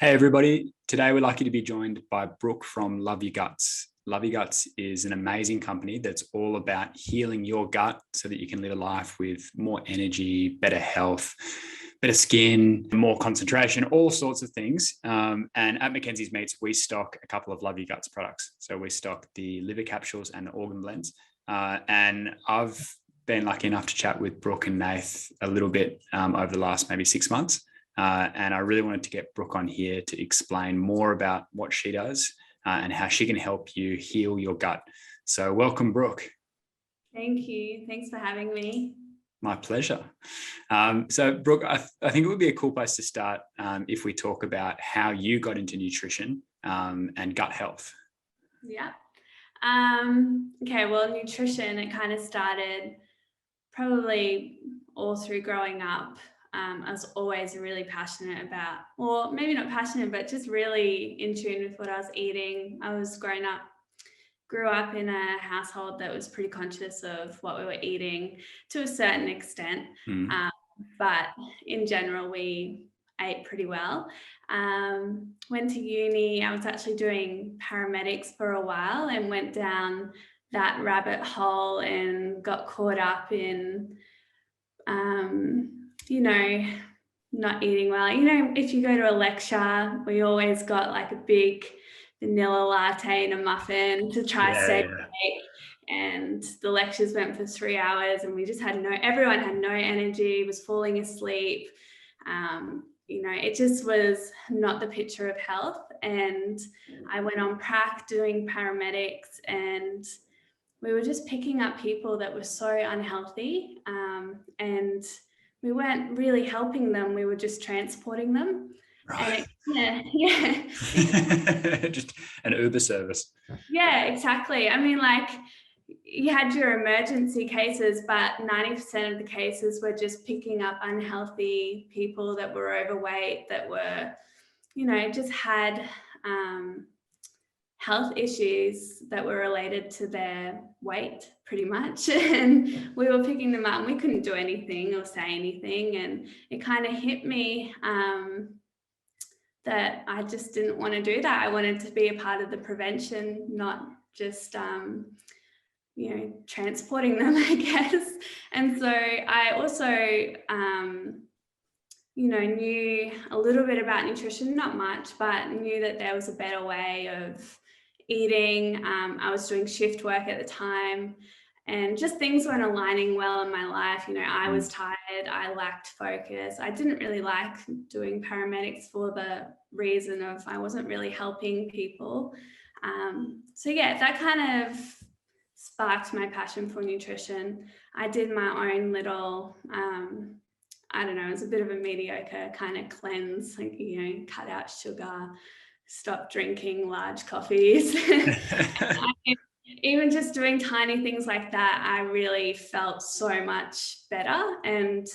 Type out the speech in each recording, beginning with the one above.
Hey everybody, today we're lucky to be joined by Brooke from Love Your Guts. Love Your Guts is an amazing company that's all about healing your gut so that you can live a life with more energy, better health, better skin, more concentration, all sorts of things. And at Mackenzie's Meats, we stock a couple of Love Your Guts products. So we stock the liver capsules and the organ blends. And I've been lucky enough to chat with Brooke and Nathan a little bit over the last maybe 6 months. And I really wanted to get Brooke on here to explain more about what she does and how she can help you heal your gut. So welcome, Brooke. Thank you. Thanks for having me. My pleasure. So Brooke, I think it would be a cool place to start if we talk about how you got into nutrition and gut health. Yeah. Okay, well, nutrition, it kind of started probably all through growing up. I was always really passionate about, or maybe not passionate, but just really in tune with what I was eating. I was grew up in a household that was pretty conscious of what we were eating to a certain extent. But in general, we ate pretty well. Went to uni. I was actually doing paramedics for a while and went down that rabbit hole and got caught up in not eating well. If you go to a lecture, we always got like a big vanilla latte and a muffin to try stay awake. And the lectures went for 3 hours and we just everyone had no energy, was falling asleep. It just was not the picture of health. And I went on prac doing paramedics, and we were just picking up people that were so unhealthy, and we weren't really helping them. We were just transporting them. Right. And Just an Uber service. Yeah, exactly. I mean, like, you had your emergency cases, but 90% of the cases were just picking up unhealthy people that were overweight, that were, just had health issues that were related to their weight, pretty much. And we were picking them up and we couldn't do anything or say anything. And it kind of hit me that I just didn't want to do that. I wanted to be a part of the prevention, not just, transporting them, I guess. And so I also, knew a little bit about nutrition, not much, but knew that there was a better way of eating. I was doing shift work at the time, and just things weren't aligning well in my life. I was tired, I lacked focus. I didn't really like doing paramedics for the reason of I wasn't really helping people. That kind of sparked my passion for nutrition. I did my own little, it was a bit of a mediocre kind of cleanse, like, cut out sugar, stop drinking large coffees. Even just doing tiny things like that, I really felt so much better. And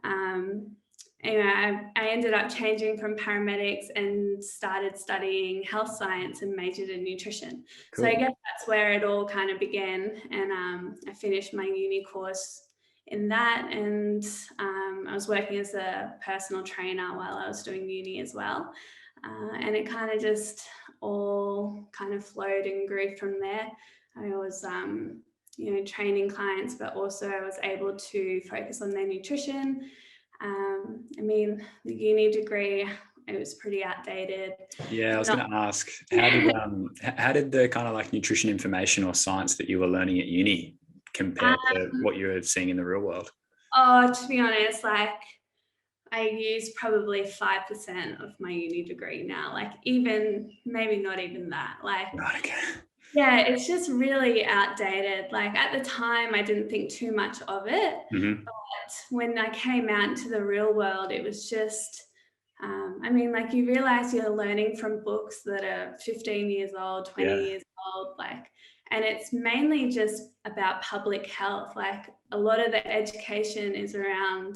I ended up changing from paramedics and started studying health science and majored in nutrition. Cool. So I guess that's where it all kind of began. And I finished my uni course in that, and I was working as a personal trainer while I was doing uni as well. And it kind of just all kind of flowed and grew from there. I was, training clients, but also I was able to focus on their nutrition. The uni degree, it was pretty outdated. Yeah, I was going to ask, how did the kind of like nutrition information or science that you were learning at uni compare to what you were seeing in the real world? Oh, to be honest, like, I use probably 5% of my uni degree now, like maybe not even that. Like, right, okay. Yeah, it's just really outdated. Like, at the time, I didn't think too much of it. Mm-hmm. But when I came out into the real world, it was just, you realize you're learning from books that are 15 years old, 20 years old, and it's mainly just about public health. Like, a lot of the education is around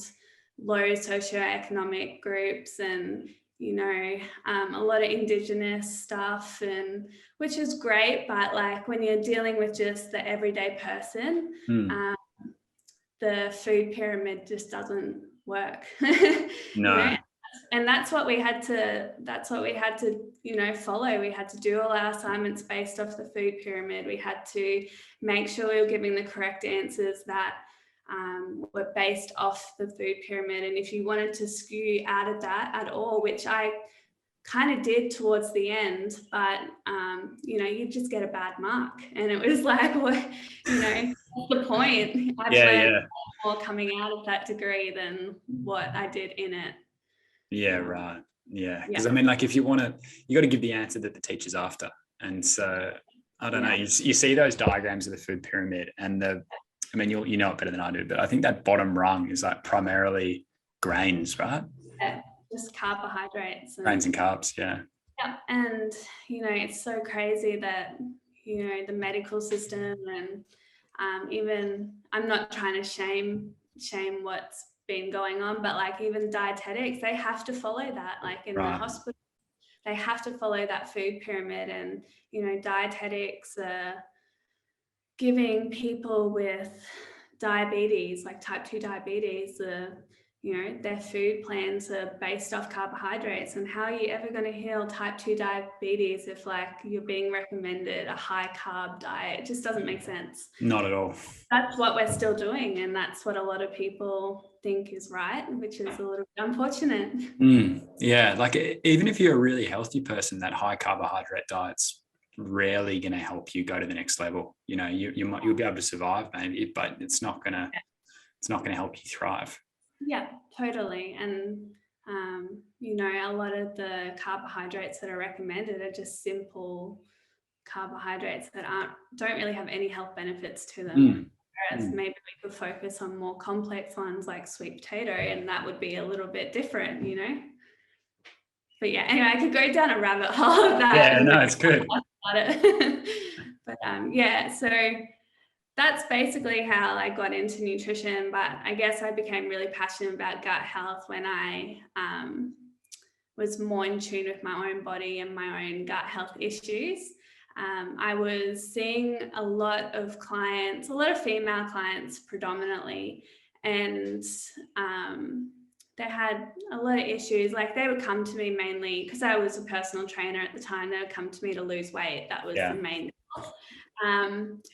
low socioeconomic groups and, a lot of Indigenous stuff, and which is great. But like, when you're dealing with just the everyday person, the food pyramid just doesn't work. No. And that's what we had to, you know, follow. We had to do all our assignments based off the food pyramid. We had to make sure we were giving the correct answers that were based off the food pyramid. And if you wanted to skew out of that at all, which I kind of did towards the end, but you know, you just get a bad mark. And it was like, what, you know, what's the point? I've learned more coming out of that degree than what I did in it. Yeah, right. Yeah, because I mean, like, if you want to, you got to give the answer that the teacher's after. And so I don't know, you see those diagrams of the food pyramid, and I mean, you know it better than I do, but I think that bottom rung is like primarily grains, right? Yeah, just carbohydrates. Grains and carbs, yeah. Yeah, and you know, it's so crazy that, you know, the medical system and even, I'm not trying to shame what's been going on, but like even dietetics, they have to follow that. Like in the hospital, they have to follow that food pyramid. And you know, dietetics are giving people with diabetes, like type 2 diabetes, you know, their food plans are based off carbohydrates. And how are you ever going to heal type 2 diabetes if like you're being recommended a high carb diet? It just doesn't make sense. Not at all. That's what we're still doing. And that's what a lot of people think is right, which is a little bit unfortunate. Yeah, like even if you're a really healthy person, that high carbohydrate diet's rarely going to help you go to the next level. You know, you'll be able to survive maybe, but it's not going to help you thrive. Yeah, totally. And you know, a lot of the carbohydrates that are recommended are just simple carbohydrates that don't really have any health benefits to them. Whereas maybe we could focus on more complex ones like sweet potato, and that would be a little bit different, you know. But yeah, anyway, I could go down a rabbit hole of that. Yeah, no, it's good. But yeah, so that's basically how I got into nutrition. But I guess I became really passionate about gut health when I was more in tune with my own body and my own gut health issues. I was seeing a lot of clients, a lot of female clients predominantly, and they had a lot of issues. Like they would come to me mainly because I was a personal trainer at the time. They would come to me to lose weight. That was the main goal.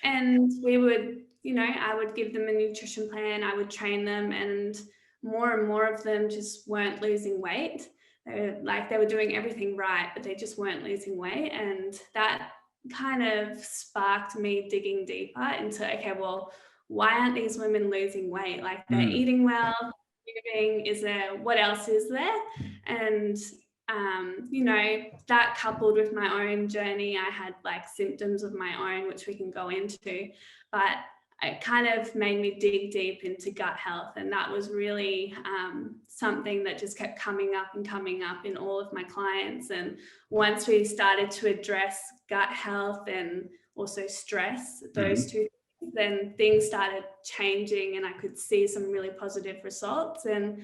And we would, you know, I would give them a nutrition plan. I would train them, and more of them just weren't losing weight. They were doing everything right, but they just weren't losing weight. And that kind of sparked me digging deeper into, okay, well, why aren't these women losing weight? Like they're eating well, moving, what else is there? And you know, that coupled with my own journey, I had like symptoms of my own, which we can go into, but it kind of made me dig deep into gut health. And that was really something that just kept coming up in all of my clients. And once we started to address gut health and also stress, those two things, then things started changing and I could see some really positive results. And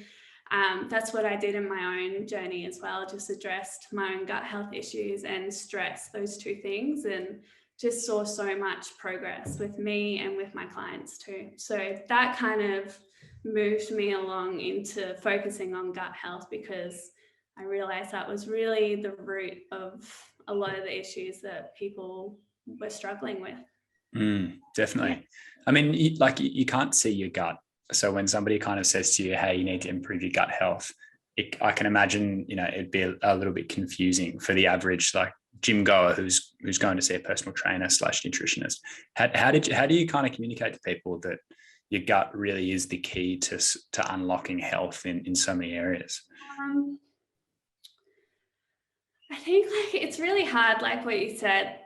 that's what I did in my own journey as well, just addressed my own gut health issues and stress, those two things, and just saw so much progress with me and with my clients too. So that kind of moved me along into focusing on gut health, because I realized that was really the root of a lot of the issues that people were struggling with. Definitely. Yeah. I mean, you can't see your gut. So when somebody kind of says to you, hey, you need to improve your gut health, I can imagine, you know, it'd be a little bit confusing for the average like gym goer who's going to see a personal trainer / nutritionist. How do you kind of communicate to people that your gut really is the key to unlocking health in so many areas? I think like it's really hard, like what you said.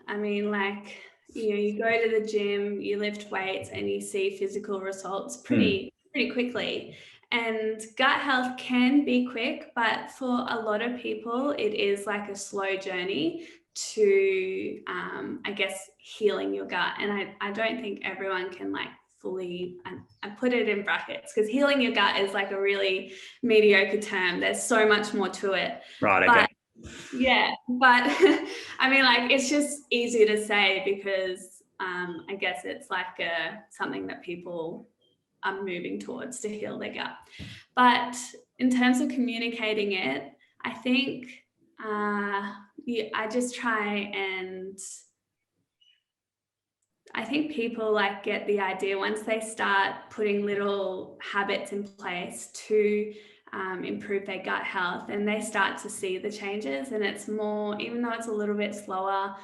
I mean, like, you know, you go to the gym, you lift weights and you see physical results pretty quickly. And gut health can be quick, but for a lot of people, it is like a slow journey to, I guess, healing your gut. And I don't think everyone can like fully, I put it in brackets because healing your gut is like a really mediocre term. There's so much more to it. Right. Okay. Yeah, but I mean, like, it's just easy to say because I guess it's like something that people are moving towards to heal their gut. But in terms of communicating it, I think I just try and I think people like get the idea once they start putting little habits in place to improve their gut health, and they start to see the changes. And it's more, even though it's a little bit slower,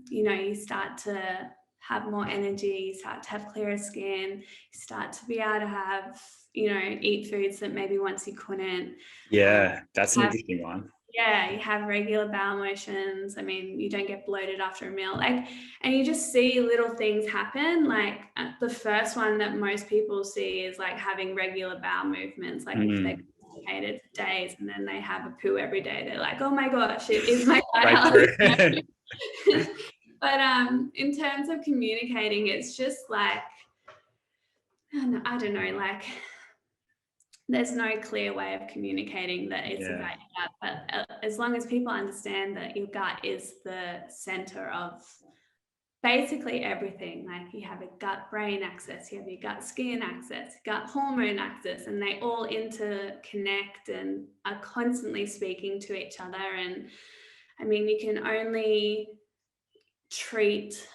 you start to have more energy, you start to have clearer skin, you start to be able to have, eat foods that maybe once you couldn't. Yeah, that's an interesting one. Yeah, you have regular bowel motions. I mean, you don't get bloated after a meal. And you just see little things happen. Like the first one that most people see is like having regular bowel movements. Like if they're constipated for days and then they have a poo every day, they're like, oh my gosh, it is my gut health. But in terms of communicating, it's just like, I don't know, like there's no clear way of communicating that it's about your gut, but as long as people understand that your gut is the center of basically everything, like you have a gut brain axis, you have your gut skin axis, gut hormone axis, and they all interconnect and are constantly speaking to each other. And I mean, you can only treat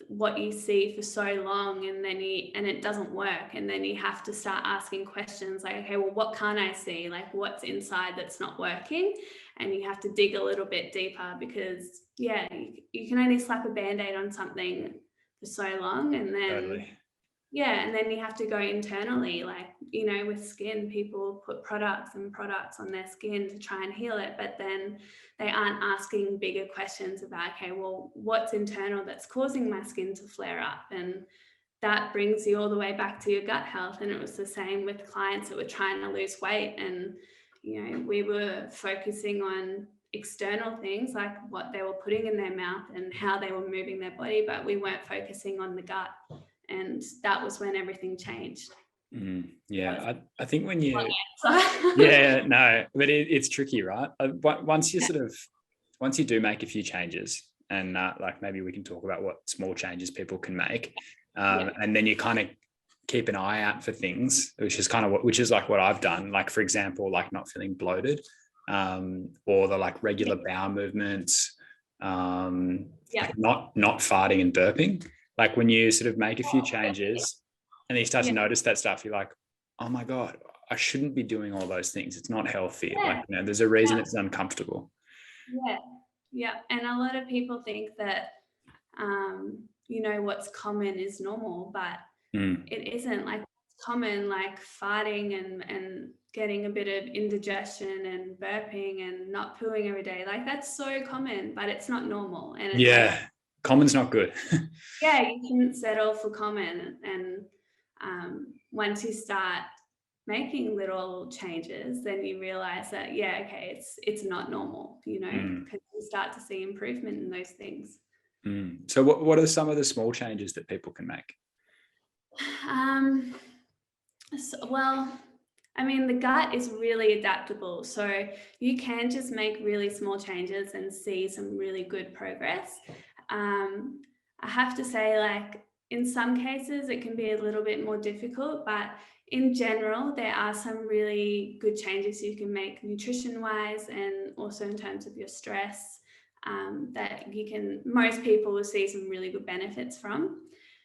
what you see for so long, and it doesn't work, and then you have to start asking questions like, okay, well, what can't I see, like what's inside that's not working? And you have to dig a little bit deeper, because you can only slap a band-aid on something for so long, and then and then you have to go internally, like, with skin, people put products on their skin to try and heal it, but then they aren't asking bigger questions about, okay, well, what's internal that's causing my skin to flare up? And that brings you all the way back to your gut health. And it was the same with clients that were trying to lose weight, and we were focusing on external things like what they were putting in their mouth and how they were moving their body, but we weren't focusing on the gut. And that was when everything changed. I think when you but it's tricky, right? Once you do make a few changes, and like maybe we can talk about what small changes people can make, and then you kind of keep an eye out for things, which is like what I've done, like for example, like not feeling bloated, or the like regular bowel movements, like not farting and burping. Like when you sort of make a few changes and you start to notice that stuff, you're like, oh my God, I shouldn't be doing all those things. It's not healthy. Like, there's a reason it's uncomfortable. Yeah. And a lot of people think that, what's common is normal, but it isn't. Like common, like farting and getting a bit of indigestion and burping and not pooing every day. Like that's so common, but it's not normal. And it's common's not good. You shouldn't settle for common. And once you start making little changes, then you realize that it's not normal, because you start to see improvement in those things. So what are some of the small changes that people can make? I mean, the gut is really adaptable, so you can just make really small changes and see some really good progress. I have to say, like, in some cases it can be a little bit more difficult, but in general, there are some really good changes you can make nutrition-wise, and also in terms of your stress, that most people will see some really good benefits from.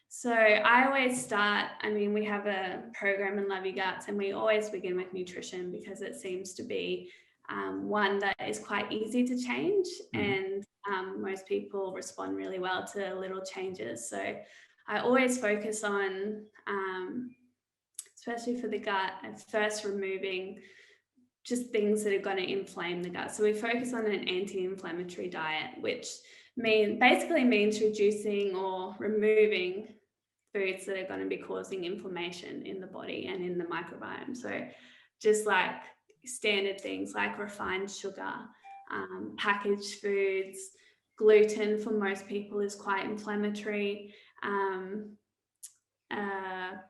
So I always start, we have a program in Love Your Guts, and we always begin with nutrition because it seems to be one that is quite easy to change, and most people respond really well to little changes. So I always focus on, especially for the gut, first removing just things that are going to inflame the gut. So we focus on an anti-inflammatory diet, which basically means reducing or removing foods that are going to be causing inflammation in the body and in the microbiome. So just like standard things like refined sugar, packaged foods, gluten for most people is quite inflammatory,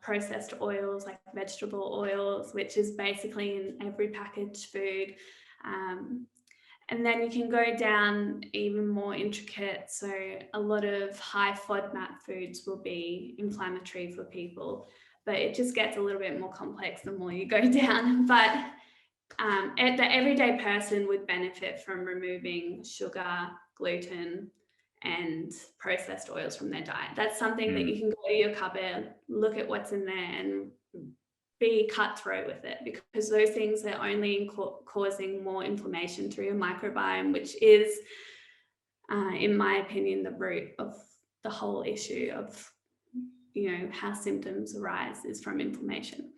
processed oils like vegetable oils, which is basically in every packaged food. And then you can go down even more intricate. So a lot of high FODMAP foods will be inflammatory for people. but it just gets a little bit more complex the more you go down. But the everyday person would benefit from removing sugar, gluten, and processed oils from their diet. That's something that you can go to your cupboard, look at what's in there, and be cutthroat with it, because those things are only causing more inflammation through your microbiome, which is, in my opinion, the root of the whole issue of, how symptoms arise is from inflammation.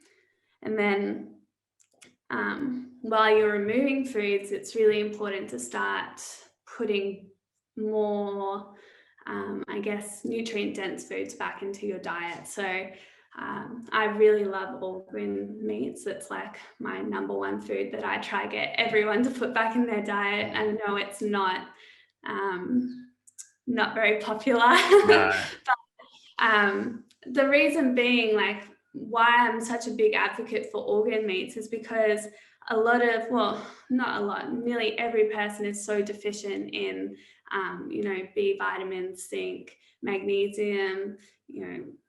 And then while you're removing foods, it's really important to start putting more, nutrient-dense foods back into your diet. So I really love organ meats. It's like my number one food that I try to get everyone to put back in their diet. I know it's not very popular. No. But the reason being, like, why I'm such a big advocate for organ meats is because nearly every person is so deficient in, B vitamins, zinc, magnesium,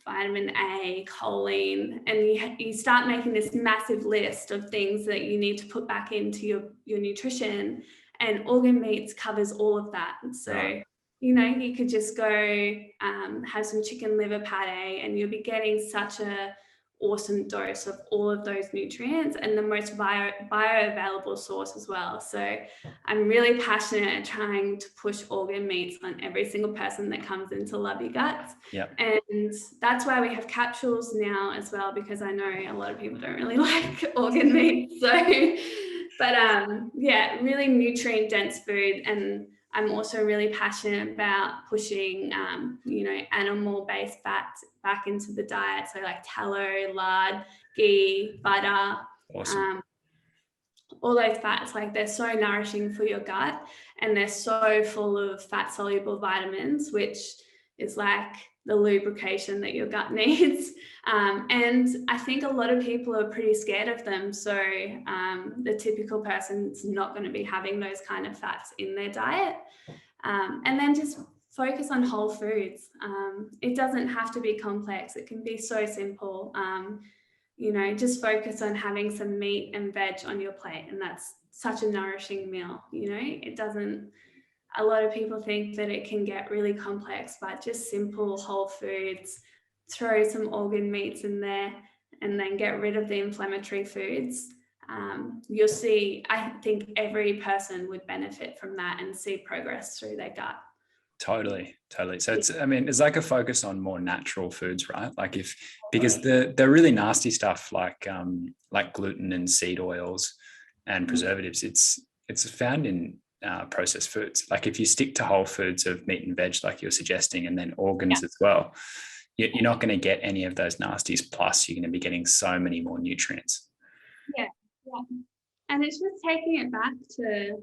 vitamin A, choline, and you start making this massive list of things that you need to put back into your nutrition, and organ meats covers all of that. So, right. You could just go have some chicken liver pate, and you'll be getting such a awesome dose of all of those nutrients, and the most bioavailable source as well. So I'm really passionate at trying to push organ meats on every single person that comes into Love Your Guts. Yep. And that's why we have capsules now as well, because I know a lot of people don't really like organ meat. So, but really nutrient dense food. And I'm also really passionate about pushing, animal-based fats back into the diet. So like tallow, lard, ghee, butter, Awesome. all those fats, like, they're so nourishing for your gut, and they're so full of fat-soluble vitamins, which is like the lubrication that your gut needs. And I think a lot of people are pretty scared of them. So the typical person's not going to be having those kind of fats in their diet. And then just focus on whole foods. It doesn't have to be complex. It can be so simple. Just focus on having some meat and veg on your plate, and that's such a nourishing meal. It doesn't, a lot of people think that it can get really complex, but just simple whole foods, throw some organ meats in there, and then get rid of the inflammatory foods. You'll see, I think every person would benefit from that and see progress through their gut. Totally. So it's like a focus on more natural foods, right? Like because the really nasty stuff like gluten and seed oils and preservatives, it's found in processed foods. Like if you stick to whole foods of meat and veg, like you're suggesting, and then organs as well, you're not going to get any of those nasties. Plus, you're going to be getting so many more nutrients. Yeah. And it's just taking it back to,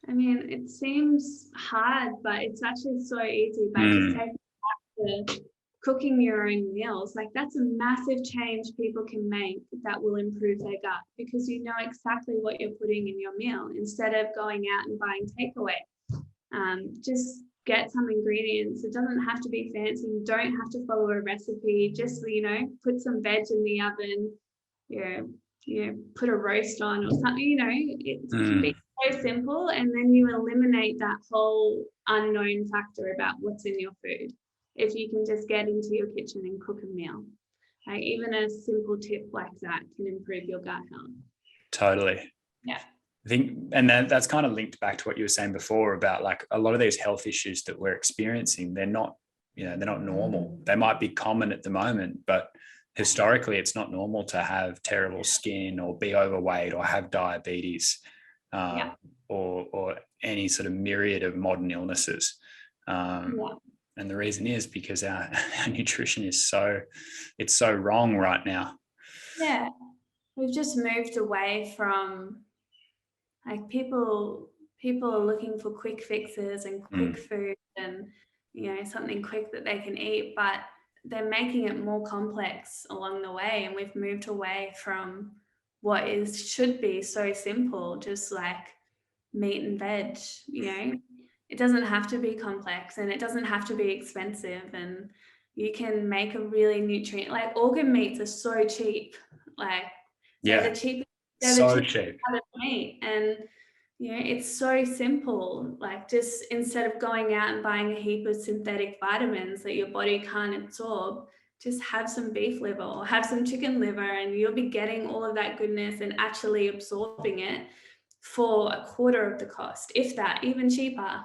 it seems hard, but it's actually so easy. But just taking it back to cooking your own meals, like, that's a massive change people can make that will improve their gut, because you know exactly what you're putting in your meal instead of going out and buying takeaway. Just get some ingredients. It doesn't have to be fancy. You don't have to follow a recipe. Just, put some veg in the oven, put a roast on or something, it can be so simple, and then you eliminate that whole unknown factor about what's in your food if you can just get into your kitchen and cook a meal. Like, even a simple tip like that can improve your gut health. Totally. Yeah. I think, and that's kind of linked back to what you were saying before about, like, a lot of these health issues that we're experiencing, they're not normal. They might be common at the moment, but historically it's not normal to have terrible skin or be overweight or have diabetes or any sort of myriad of modern illnesses. And the reason is because our nutrition is so wrong right now. Yeah. We've just moved away from, like, people are looking for quick fixes and quick food and, something quick that they can eat, but they're making it more complex along the way. And we've moved away from what should be so simple, just like meat and veg. It doesn't have to be complex, and it doesn't have to be expensive. And you can make a really nutrient, like organ meats are so cheap. Like they're the cheapest cheap kind of meat. And it's so simple. Like, just instead of going out and buying a heap of synthetic vitamins that your body can't absorb, just have some beef liver or have some chicken liver, and you'll be getting all of that goodness and actually absorbing it for a quarter of the cost, if that, even cheaper,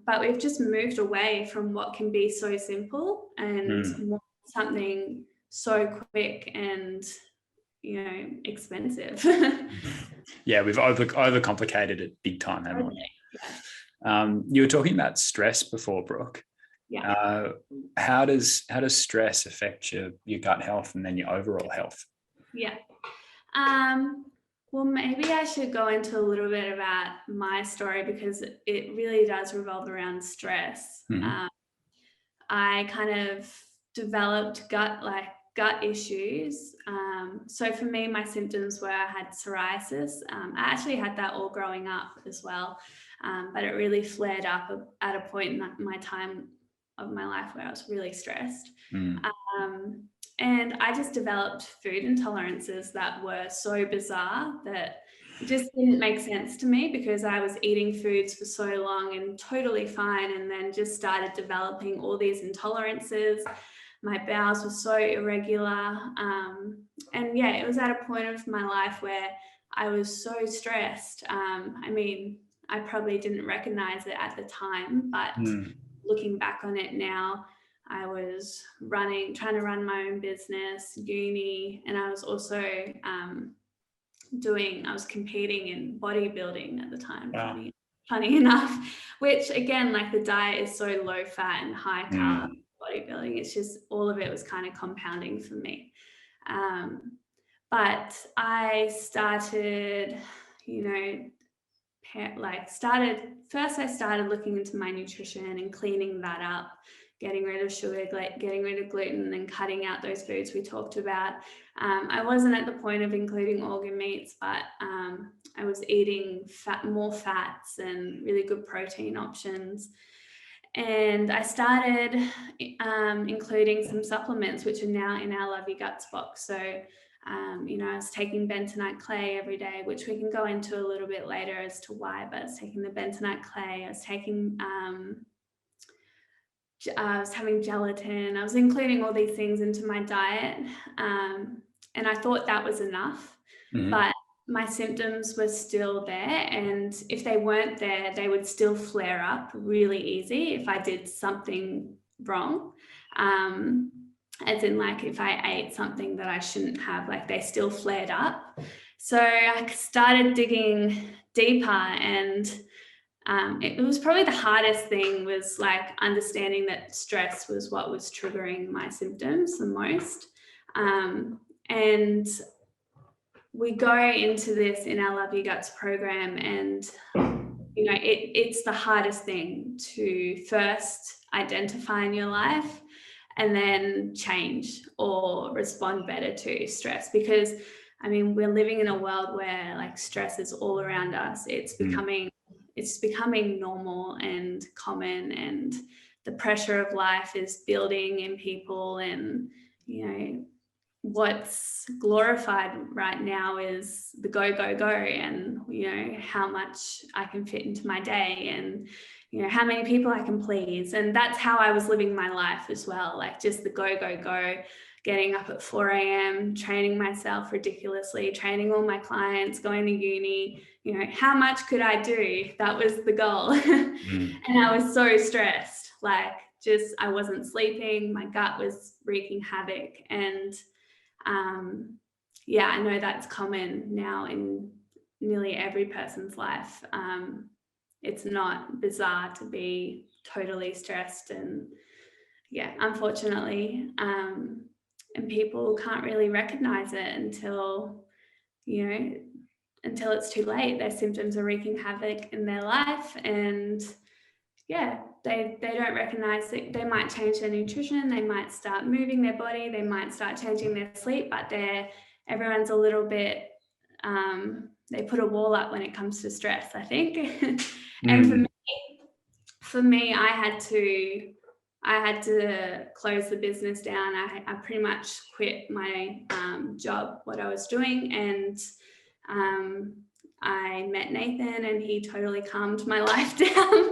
but we've just moved away from what can be so simple and more something so quick and expensive. Yeah, we've overcomplicated it big time, haven't we? Yeah. You were talking about stress before, Brooke. Yeah. How does stress affect your gut health and then your overall health? Yeah. Well, maybe I should go into a little bit about my story, because it really does revolve around stress. I kind of developed gut issues. So for me, my symptoms were I had psoriasis. I actually had that all growing up as well, but it really flared up at a point in my time of my life where I was really stressed. And I just developed food intolerances that were so bizarre that it just didn't make sense to me, because I was eating foods for so long and totally fine, and then just started developing all these intolerances. My bowels were so irregular. And yeah, it was at a point of my life where I was so stressed. I mean, I probably didn't recognize it at the time, but looking back on it now, I was trying to run my own business, uni, and I was also I was competing in bodybuilding at the time. Wow. Funny enough, which again, like, the diet is so low fat and high carb bodybuilding. It's just, all of it was kind of compounding for me. But I started, I started looking into my nutrition and cleaning that up, getting rid of sugar, getting rid of gluten, and cutting out those foods we talked about. I wasn't at the point of including organ meats, but I was eating more fats and really good protein options. And I started including some supplements, which are now in our Love Your Guts box. So, I was taking Bentonite Clay every day, which we can go into a little bit later as to why, but I was taking the Bentonite Clay. I was taking, I was having gelatin. I was including all these things into my diet. And I thought that was enough, but my symptoms were still there. And if they weren't there, they would still flare up really easy if I did something wrong. As in, like, if I ate something that I shouldn't have, like, they still flared up. So I started digging deeper, and it was probably the hardest thing, was like understanding that stress was what was triggering my symptoms the most. And we go into this in our Love Your Guts program, and it's the hardest thing to first identify in your life and then change or respond better to stress, because we're living in a world where, like, stress is all around us. It's becoming normal and common, and the pressure of life is building in people. And what's glorified right now is the go, and how much I can fit into my day, and how many people I can please. And that's how I was living my life as well, like, just the go, getting up at 4 a.m, training myself ridiculously, training all my clients, going to uni. How much could I do? That was the goal. And I was so stressed, like, just, I wasn't sleeping, my gut was wreaking havoc. And I know that's common now in nearly every person's life. It's not bizarre to be totally stressed, and unfortunately, and people can't really recognize it until it's too late. Their symptoms are wreaking havoc in their life, and they don't recognize it. They might change their nutrition, they might start moving their body, they might start changing their sleep, but everyone's a little bit, they put a wall up when it comes to stress, I think. And for me, I I had to close the business down. I pretty much quit my job, what I was doing, and I met Nathan, and he totally calmed my life down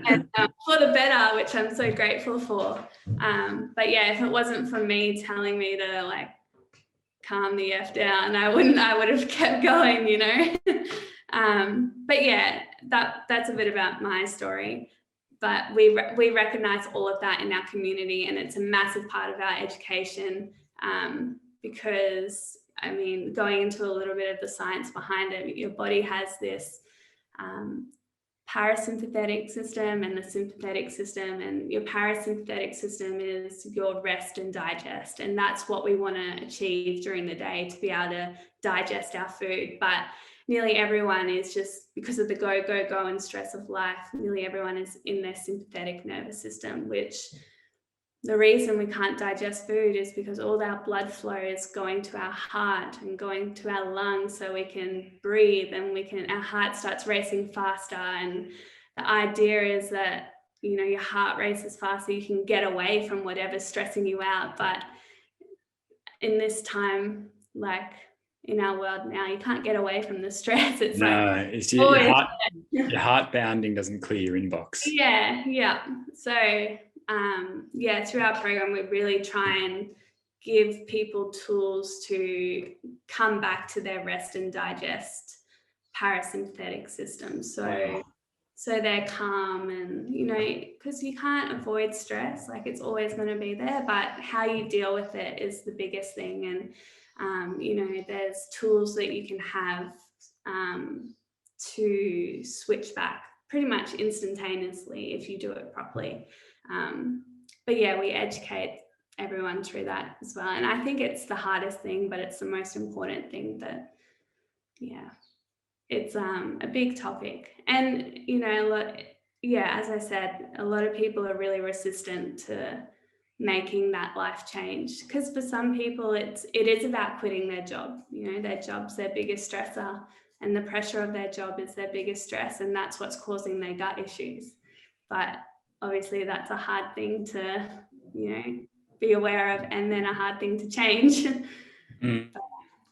and for the better, which I'm so grateful for. But yeah, if it wasn't for me telling me to like calm the F down, I would have kept going, you know. But yeah, that's a bit about my story. But we recognize all of that in our community, and it's a massive part of our education, because I mean, going into a little bit of the science behind it, your body has this parasympathetic system and the sympathetic system, and your parasympathetic system is your rest and digest, and that's what we want to achieve during the day, to be able to digest our food. But nearly everyone is, just because of the go and stress of life, nearly everyone is in their sympathetic nervous system, which the reason we can't digest food is because all our blood flow is going to our heart and going to our lungs so we can breathe, and our heart starts racing faster. And the idea is that, you know, your heart races fast so you can get away from whatever's stressing you out. But in this time, like in our world now, you can't get away from the stress. It's it's your heart pounding doesn't clear your inbox. Yeah. So through our program, we really try and give people tools to come back to their rest and digest parasympathetic system. So they're calm, and, you know, because you can't avoid stress, like it's always going to be there, but how you deal with it is the biggest thing. And, you know, there's tools that you can have to switch back pretty much instantaneously if you do it properly. But yeah, we educate everyone through that as well. And I think it's the hardest thing, but it's the most important thing. That, yeah, it's a big topic. And, you know, as I said, a lot of people are really resistant to making that life change, because for some people it is about quitting their job. You know, their job's their biggest stressor, and the pressure of their job is their biggest stress, and that's what's causing their gut issues. But obviously that's a hard thing to, you know, be aware of, and then a hard thing to change.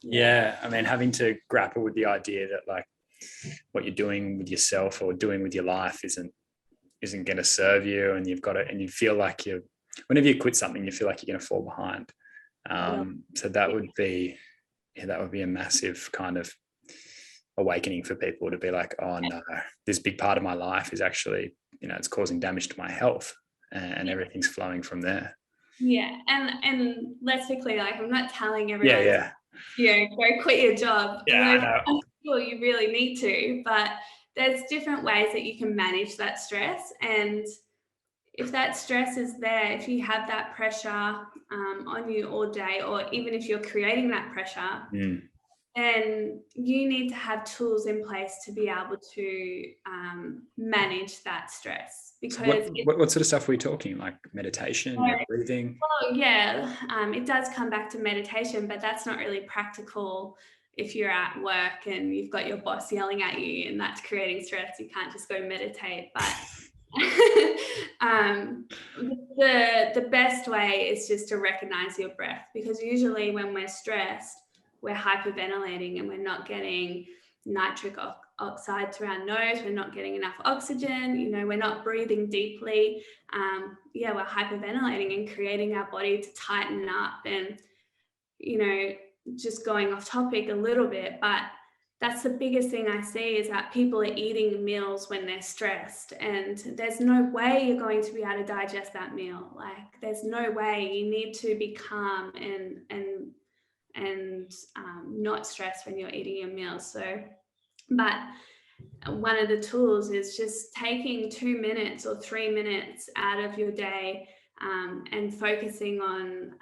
Yeah, I mean, having to grapple with the idea that like what you're doing with yourself or doing with your life isn't going to serve you, and you've got it, and you feel like whenever you quit something, you feel like you're going to fall behind. So that would be a massive kind of awakening for people, to be like, oh no, this big part of my life is actually, you know, it's causing damage to my health, and everything's flowing from there. Yeah, and let's be clear, like, I'm not telling everyone you know, go quit your job. I know. Well, you really need to, but there's different ways that you can manage that stress. And if that stress is there, if you have that pressure on you all day, or even if you're creating that pressure, then you need to have tools in place to be able to manage that stress. Because what sort of stuff are we talking? Like meditation, breathing? Well, yeah, it does come back to meditation, but that's not really practical if you're at work and you've got your boss yelling at you, and that's creating stress. You can't just go meditate. But the best way is just to recognize your breath, because usually when we're stressed, we're hyperventilating and we're not getting nitric oxide through our nose, we're not getting enough oxygen, you know, we're not breathing deeply. We're hyperventilating and creating our body to tighten up. And, you know, just going off topic a little bit, but that's the biggest thing I see, is that people are eating meals when they're stressed, and there's no way you're going to be able to digest that meal. Like, there's no way. You need to be calm and not stressed when you're eating your meals. So, but one of the tools is just taking 2 minutes or 3 minutes out of your day and focusing on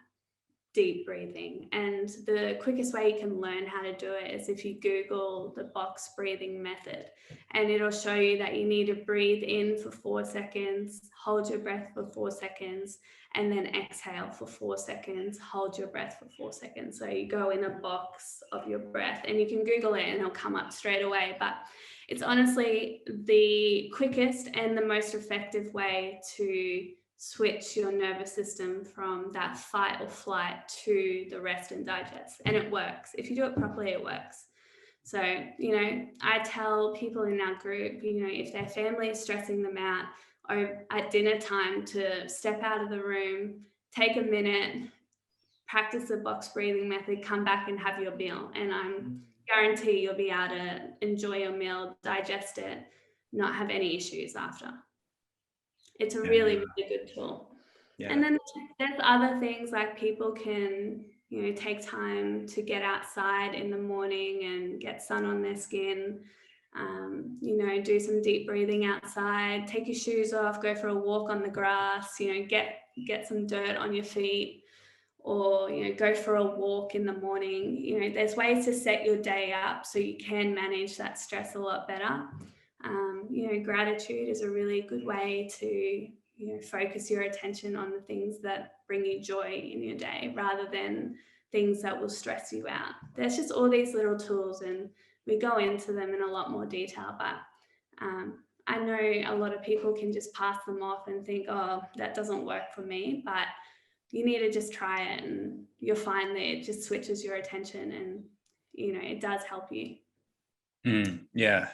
deep breathing. And the quickest way you can learn how to do it is if you Google the box breathing method, and it'll show you that you need to breathe in for 4 seconds, hold your breath for 4 seconds, and then exhale for 4 seconds, hold your breath for 4 seconds. So you go in a box of your breath, and you can Google it and it'll come up straight away. But it's honestly the quickest and the most effective way to switch your nervous system from that fight or flight to the rest and digest. And it works. If you do it properly, it works. So, I tell people in our group, if their family is stressing them out or at dinner time, to step out of the room, take a minute, practice the box breathing method, come back and have your meal. And I'm guarantee you'll be able to enjoy your meal, digest it, not have any issues after. It's a really, really good tool. Yeah. And then there's other things like people can, take time to get outside in the morning and get sun on their skin, do some deep breathing outside, take your shoes off, go for a walk on the grass, get some dirt on your feet, or, go for a walk in the morning. There's ways to set your day up so you can manage that stress a lot better. Gratitude is a really good way to, focus your attention on the things that bring you joy in your day rather than things that will stress you out. There's just all these little tools, and we go into them in a lot more detail, but I know a lot of people can just pass them off and think, oh, that doesn't work for me, but you need to just try it and you'll find that it just switches your attention and, it does help you. Yeah,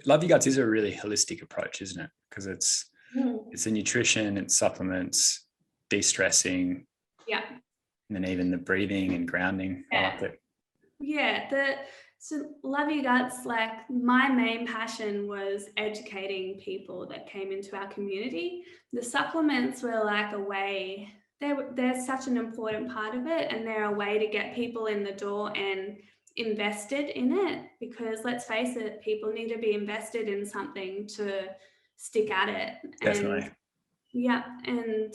Love Your Guts is a really holistic approach, isn't it? Because it's the nutrition, it's supplements, de-stressing. Yeah. And then even the breathing and grounding. Yeah. I like it. Yeah. So Love Your Guts, like my main passion was educating people that came into our community. The supplements were like a way, they're such an important part of it, and they're a way to get people in the door and invested in it, because let's face it, people need to be invested in something to stick at it. Definitely. And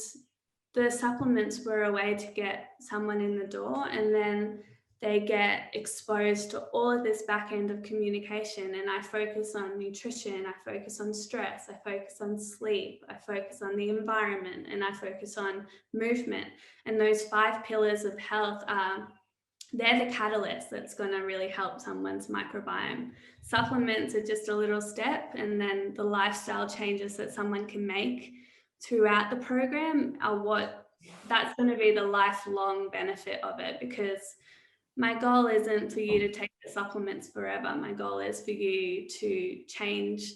the supplements were a way to get someone in the door, and then they get exposed to all of this back end of communication. And I focus on nutrition, I focus on stress, I focus on sleep, I focus on the environment, and I focus on movement. And those 5 pillars of health they're the catalyst that's going to really help someone's microbiome. Supplements are just a little step, and then the lifestyle changes that someone can make throughout the program are that's going to be the lifelong benefit of it, because my goal isn't for you to take the supplements forever. My goal is for you to change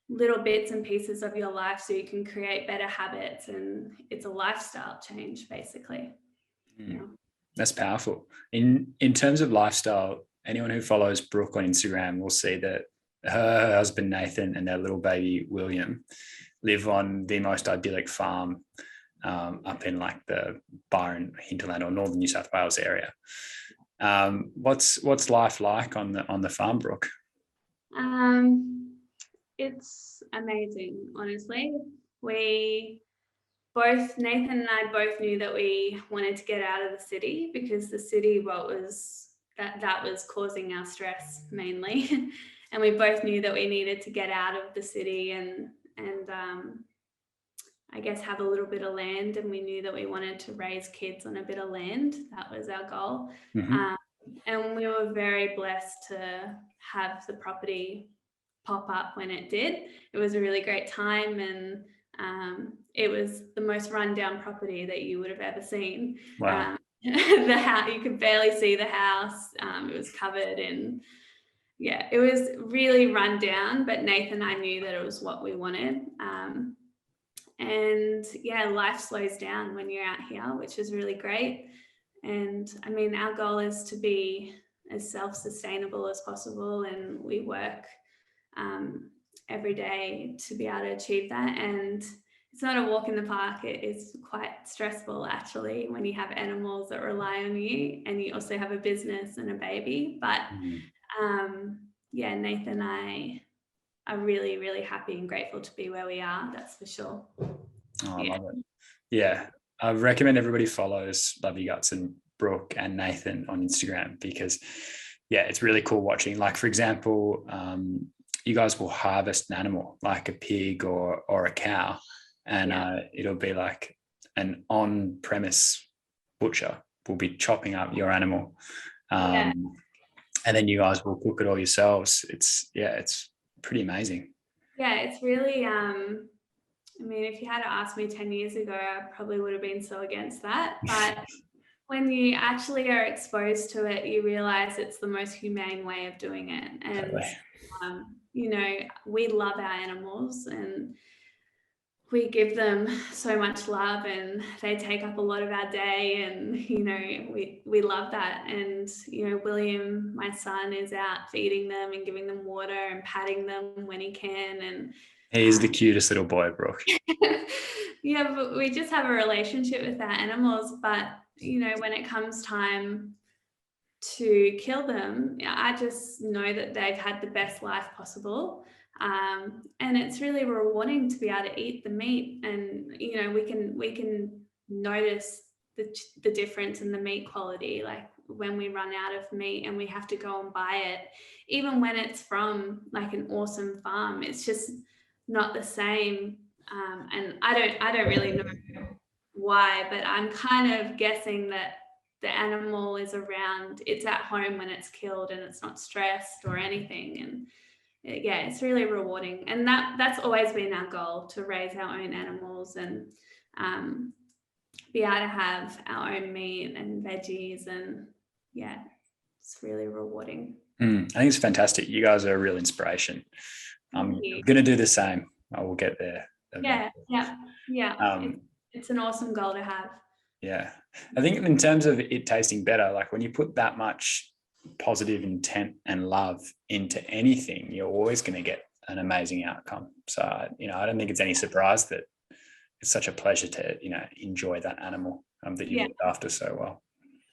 little bits and pieces of your life so you can create better habits, and it's a lifestyle change basically. That's powerful. In terms of lifestyle, anyone who follows Brooke on Instagram will see that her husband Nathan and their little baby William live on the most idyllic farm up in like the Byron, hinterland, or northern New South Wales area. What's life like on the farm, Brooke? It's amazing, honestly. Nathan and I both knew that we wanted to get out of the city, because the city that was causing our stress mainly. And we both knew that we needed to get out of the city and I guess have a little bit of land, and we knew that we wanted to raise kids on a bit of land. That was our goal. And we were very blessed to have the property pop up when it did. It was a really great time, and it was the most rundown property that you would have ever seen. Wow. The house, you could barely see the house. It was covered in, it was really run down, but Nathan and I knew that it was what we wanted. And life slows down when you're out here, which is really great. And I mean, our goal is to be as self-sustainable as possible, and we work every day to be able to achieve that. And it's not a walk in the park. It is quite stressful, actually, when you have animals that rely on you, and you also have a business and a baby. But Nathan and I are really, really happy and grateful to be where we are. That's for sure. Oh, I love it. Yeah, I recommend everybody follows Love Your Guts and Brooke and Nathan on Instagram, because it's really cool watching. Like, for example, you guys will harvest an animal like a pig or a cow, and it'll be like an on-premise butcher will be chopping up your animal, and then you guys will cook it all yourselves. It's pretty amazing. It's really I mean, if you had asked me 10 years ago, I probably would have been so against that. But when you actually are exposed to it, you realize it's the most humane way of doing it. And, Totally. you know, we love our animals and we give them so much love, and they take up a lot of our day, and you know we love that. And you know, William, my son, is out feeding them and giving them water and patting them when he can, and He's the cutest little boy, Brooke. yeah, but we just have a relationship with our animals. But you know, when it comes time to kill them, I just know that they've had the best life possible. And it's really rewarding to be able to eat the meat, and you know, we can notice the difference in the meat quality, like when we run out of meat and we have to go and buy it, even when it's from like an awesome farm, it's just not the same. And I don't really know why, but I'm kind of guessing that the animal is around, it's at home when it's killed and it's not stressed or anything. And yeah, it's really rewarding. And that's always been our goal, to raise our own animals and be able to have our own meat and veggies. And yeah, it's really rewarding. I think it's fantastic. You guys are a real inspiration. I'm going to do the same. I will get there. Yeah. It's an awesome goal to have. Yeah. I think in terms of it tasting better, like when you put that much positive intent and love into anything, you're always going to get an amazing outcome. So, you know, I don't think it's any surprise that it's such a pleasure to, you know, enjoy that animal that you looked after so well.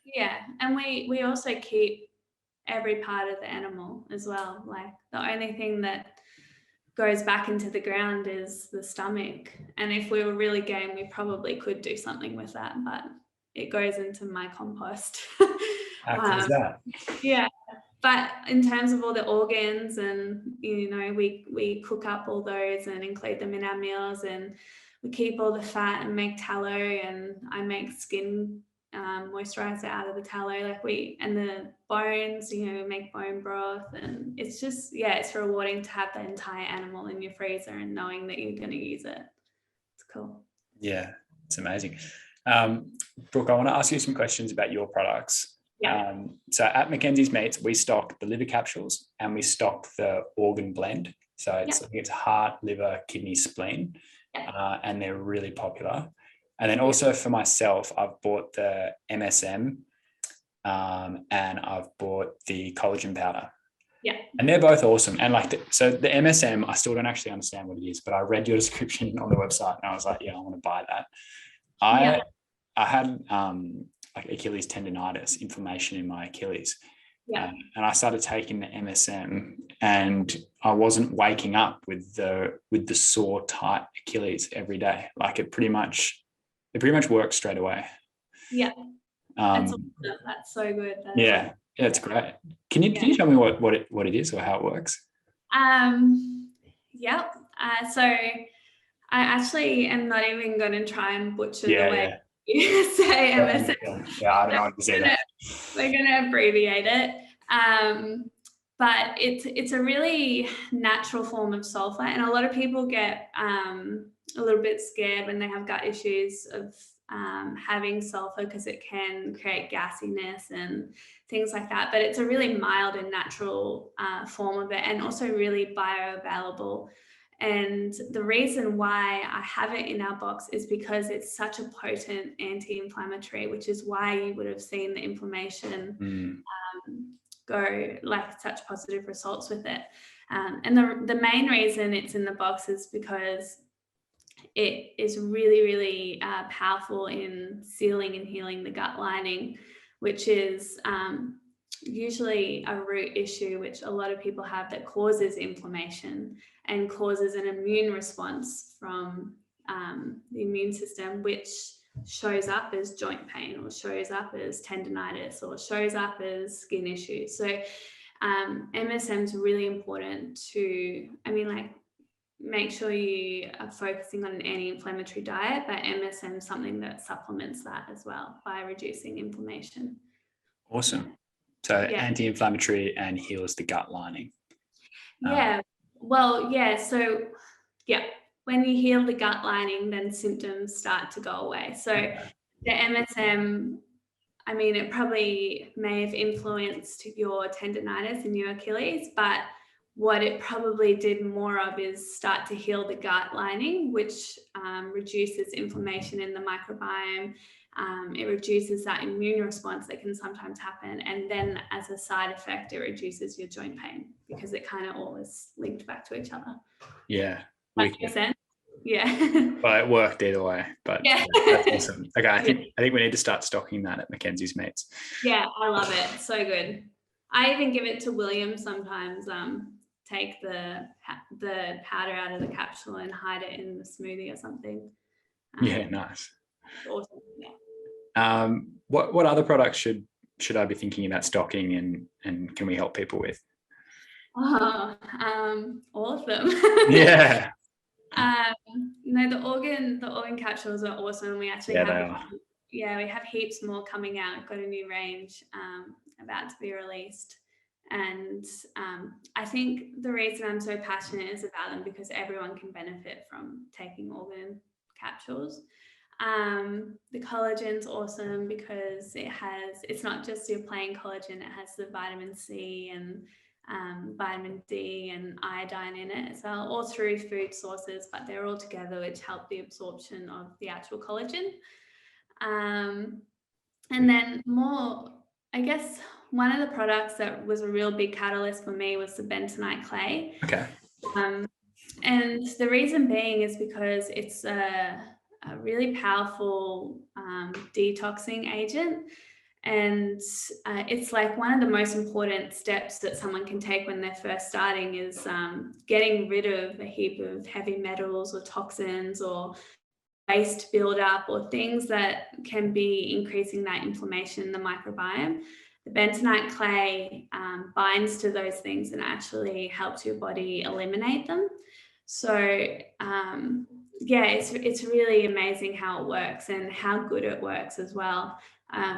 Yeah. And we also keep every part of the animal as well. Like the only thing that goes back into the ground is the stomach. And if we were really game, we probably could do something with that, but it goes into my compost. How cool is that? Yeah. But in terms of all the organs, and you know, we cook up all those and include them in our meals, and we keep all the fat and make tallow, and I make skin moisturizer out of the tallow, and the bones, you know, make bone broth. And it's just, yeah, it's rewarding to have the entire animal in your freezer and knowing that you're going to use it. It's cool. Yeah, it's amazing. Brooke, I want to ask you some questions about your products. Yeah. So at Mackenzie's Meats, we stock the liver capsules and we stock the organ blend. So I think it's heart, liver, kidney, spleen, and they're really popular. And then also for myself, I've bought the MSM and I've bought the collagen powder. Yeah. And they're both awesome. And so the MSM, I still don't actually understand what it is, but I read your description on the website and I was like, yeah, I want to buy that. I had like Achilles tendonitis, inflammation in my Achilles. Yeah. And I started taking the MSM and I wasn't waking up with the sore, tight Achilles every day. Like it pretty much works straight away. Yeah. That's so good. Yeah, it's great. Can you tell me what it is or how it works? So I actually am not even going to try and butcher the way you say MSM. Yeah, I don't know how to say that. We're going to abbreviate it. But it's a really natural form of sulfur, and a lot of people get a little bit scared when they have gut issues of having sulfur, because it can create gassiness and things like that. But it's a really mild and natural form of it, and also really bioavailable. And the reason why I have it in our box is because it's such a potent anti-inflammatory, which is why you would have seen the inflammation go like such positive results with it. And the main reason it's in the box is because it is really, really powerful in sealing and healing the gut lining, which is usually a root issue, which a lot of people have, that causes inflammation and causes an immune response from the immune system, which shows up as joint pain, or shows up as tendonitis, or shows up as skin issues. So MSM is really important to, make sure you are focusing on an anti-inflammatory diet, but MSM is something that supplements that as well by reducing inflammation. Awesome. So anti-inflammatory and heals the gut lining. when you heal the gut lining, then symptoms start to go away. So the MSM, I mean, it probably may have influenced your tendonitis and your Achilles, but what it probably did more of is start to heal the gut lining, which reduces inflammation in the microbiome. It reduces that immune response that can sometimes happen. And then as a side effect, it reduces your joint pain because it kind of all is linked back to each other. Yeah. That makes sense? Yeah. Well, it worked either way, but yeah. That's awesome. Okay, I think we need to start stocking that at Mackenzie's Meats. Yeah, I love it. So good. I even give it to William sometimes. Take the powder out of the capsule and hide it in the smoothie or something. Yeah, nice. Awesome. Yeah. What other products should I be thinking about stocking and can we help people with? Oh, all of them. Yeah. No, the organ capsules are awesome. We actually we have heaps more coming out. We've got a new range about to be released. And I think the reason I'm so passionate is about them because everyone can benefit from taking organ capsules. The collagen's awesome because it's not just your plain collagen, it has the vitamin C and vitamin D and iodine in it as well, all through food sources, but they're all together, which help the absorption of the actual collagen. And then I guess one of the products that was a real big catalyst for me was the Bentonite Clay. Okay. And the reason being is because it's a really powerful detoxing agent. And it's like one of the most important steps that someone can take when they're first starting is getting rid of a heap of heavy metals or toxins or waste buildup or things that can be increasing that inflammation in the microbiome. The bentonite clay binds to those things and actually helps your body eliminate them. So it's really amazing how it works and how good it works as well.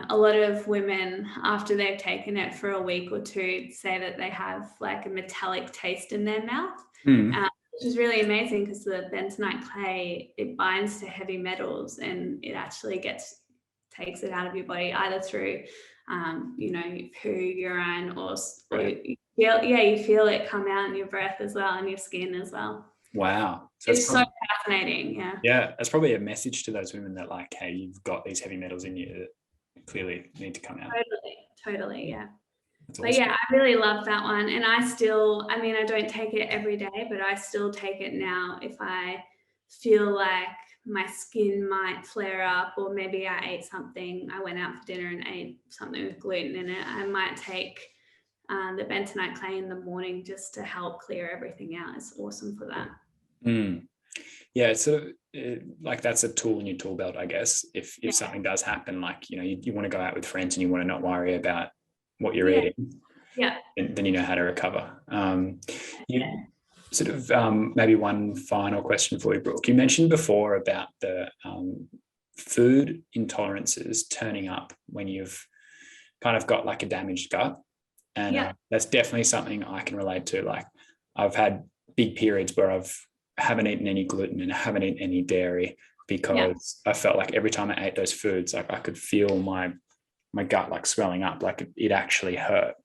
A lot of women, after they've taken it for a week or two, say that they have like a metallic taste in their mouth, which is really amazing because the bentonite clay, it binds to heavy metals and it actually takes it out of your body either through, poo, urine, or you feel it come out in your breath as well and your skin as well. Wow. It's so fascinating. Yeah. Yeah. That's probably a message to those women that like, hey, you've got these heavy metals in you that clearly need to come out. Totally. Yeah. That's but awesome. yeah, I really love that one. And I don't take it every day, but I still take it now if I feel like my skin might flare up, or maybe I went out for dinner and ate something with gluten in it. I might take the bentonite clay in the morning just to help clear everything out. It's awesome for that. Yeah, so like that's a tool in your tool belt, I guess. If something does happen, like you want to go out with friends and you want to not worry about what you're eating, then you know how to recover. Sort of maybe one final question for you, Brooke. You mentioned before about the food intolerances turning up when you've kind of got like a damaged gut. And that's definitely something I can relate to. Like I've had big periods where I haven't eaten any gluten and I haven't eaten any dairy because I felt like every time I ate those foods, like I could feel my gut like swelling up, like it actually hurt.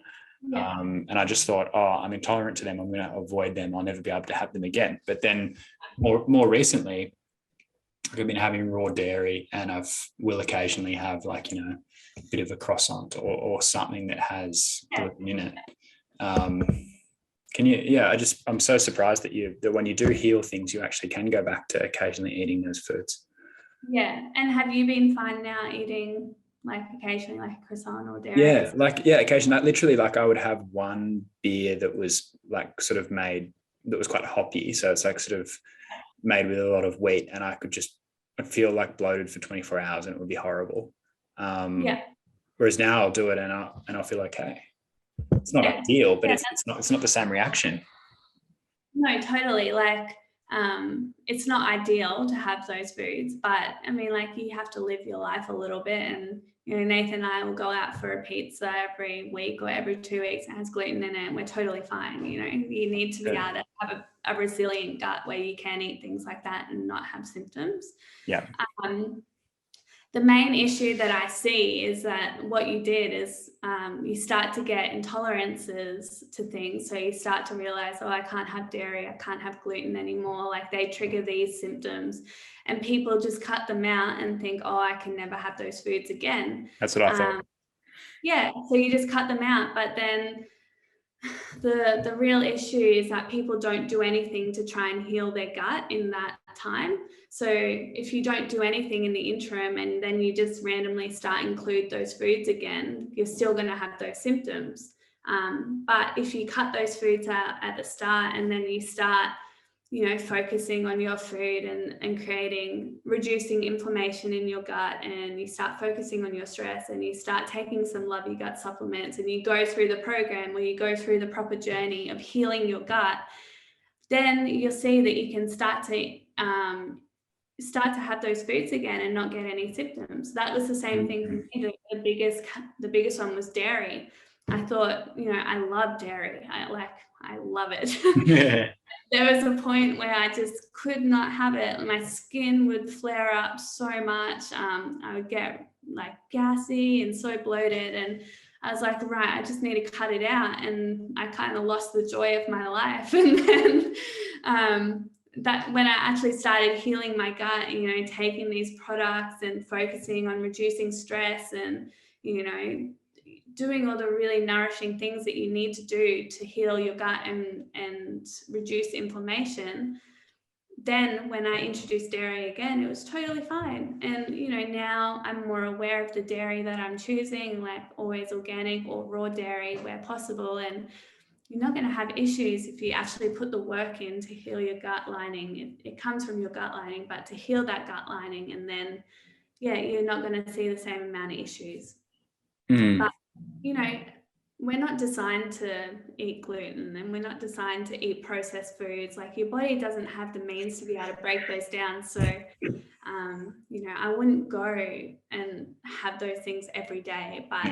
And I just thought, I'm intolerant to them. I'm going to avoid them. I'll never be able to have them again. But then more recently, I've been having raw dairy and will occasionally have like, a bit of a croissant or something that has gluten in it. I'm so surprised that when you do heal things, you actually can go back to occasionally eating those foods. Yeah. And have you been fine now eating like occasionally like a croissant or dairy? Occasionally, literally like I would have one beer that was like sort of made, that was quite hoppy. So it's like sort of made with a lot of wheat and I'd feel like bloated for 24 hours and it would be horrible. Whereas now I'll do it and I'll feel okay. It's not ideal, but it's not the same reaction. No, totally. Like It's not ideal to have those foods, but I mean, like, you have to live your life a little bit. And, you know, Nathan and I will go out for a pizza every week or every 2 weeks and it has gluten in it, and we're totally fine. You know, you need to be able to have a resilient gut where you can eat things like that and not have symptoms. Yeah. The main issue that I see is that what you did is you start to get intolerances to things. So you start to realize, oh, I can't have dairy, I can't have gluten anymore. Like, they trigger these symptoms, and people just cut them out and think, oh, I can never have those foods again. That's what I thought. Yeah, so you just cut them out. But then the real issue is that people don't do anything to try and heal their gut in that time. So if you don't do anything in the interim and then you just randomly include those foods again, you're still going to have those symptoms. But if you cut those foods out at the start and then you start, you know, focusing on your food and reducing inflammation in your gut, and you start focusing on your stress, and you start taking some Love Your Gut supplements, and you go through the program, or you go through the proper journey of healing your gut, then you'll see that you can start to have those foods again and not get any symptoms. That was the same thing for me. The biggest one was dairy. I thought, you know, I love dairy. I love it. Yeah. There was a point where I just could not have it. My skin would flare up so much. I would get like gassy and so bloated. And I was like, right, I just need to cut it out. And I kind of lost the joy of my life. And then that when I actually started healing my gut, you know, taking these products and focusing on reducing stress and, you know, doing all the really nourishing things that you need to do to heal your gut and reduce inflammation, then when I introduced dairy again, it was totally fine. And, you know, now I'm more aware of the dairy that I'm choosing, like always organic or raw dairy where possible. And you're not going to have issues if you actually put the work in to heal your gut lining. It comes from your gut lining, but to heal that gut lining, and then, yeah, you're not going to see the same amount of issues. But, you know, we're not designed to eat gluten, and we're not designed to eat processed foods. Like, your body doesn't have the means to be able to break those down. So, you know, I wouldn't go and have those things every day, but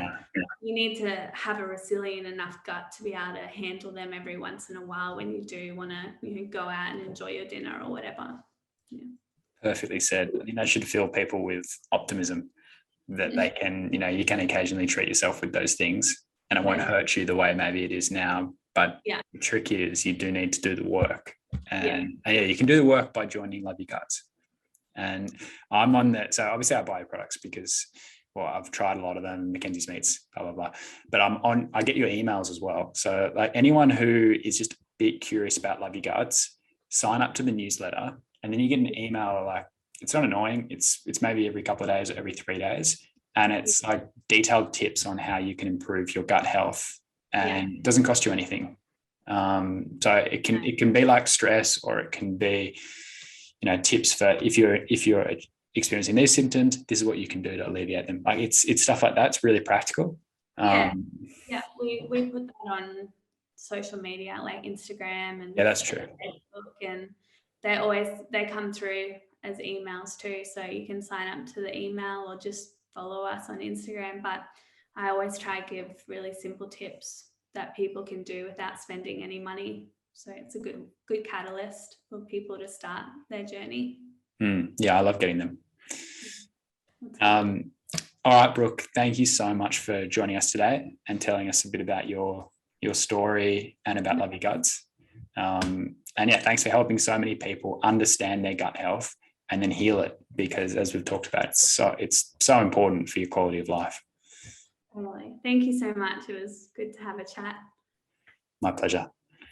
you need to have a resilient enough gut to be able to handle them every once in a while when you do want to, you know, go out and enjoy your dinner or whatever. Yeah. Perfectly said. I think that should fill people with optimism that they can, you know, you can occasionally treat yourself with those things and it won't hurt you the way maybe it is now. But the trick is you do need to do the work. And you can do the work by joining Love Your Guts. And I'm on that. So obviously I buy products because, well, I've tried a lot of them, Mackenzie's Meats, blah, blah, blah. But I get your emails as well. So like anyone who is just a bit curious about Love Your Guts, sign up to the newsletter and then you get an email. Like, it's not annoying. It's maybe every couple of days or every 3 days. And it's like detailed tips on how you can improve your gut health, and it doesn't cost you anything. So it can be like stress, or it can be, you know, tips for if you're experiencing these symptoms, this is what you can do to alleviate them. Like it's stuff like that. It's really practical. We put that on social media like Instagram and that's true. Facebook, and they come through as emails too. So you can sign up to the email or just follow us on Instagram. But I always try to give really simple tips that people can do without spending any money. So it's a good catalyst for people to start their journey. Yeah, I love getting them. All right, Brooke, thank you so much for joining us today and telling us a bit about your story and about Love Your Guts. And thanks for helping so many people understand their gut health and then heal it, because as we've talked about, it's so important for your quality of life. Totally. Thank you so much. It was good to have a chat. My pleasure.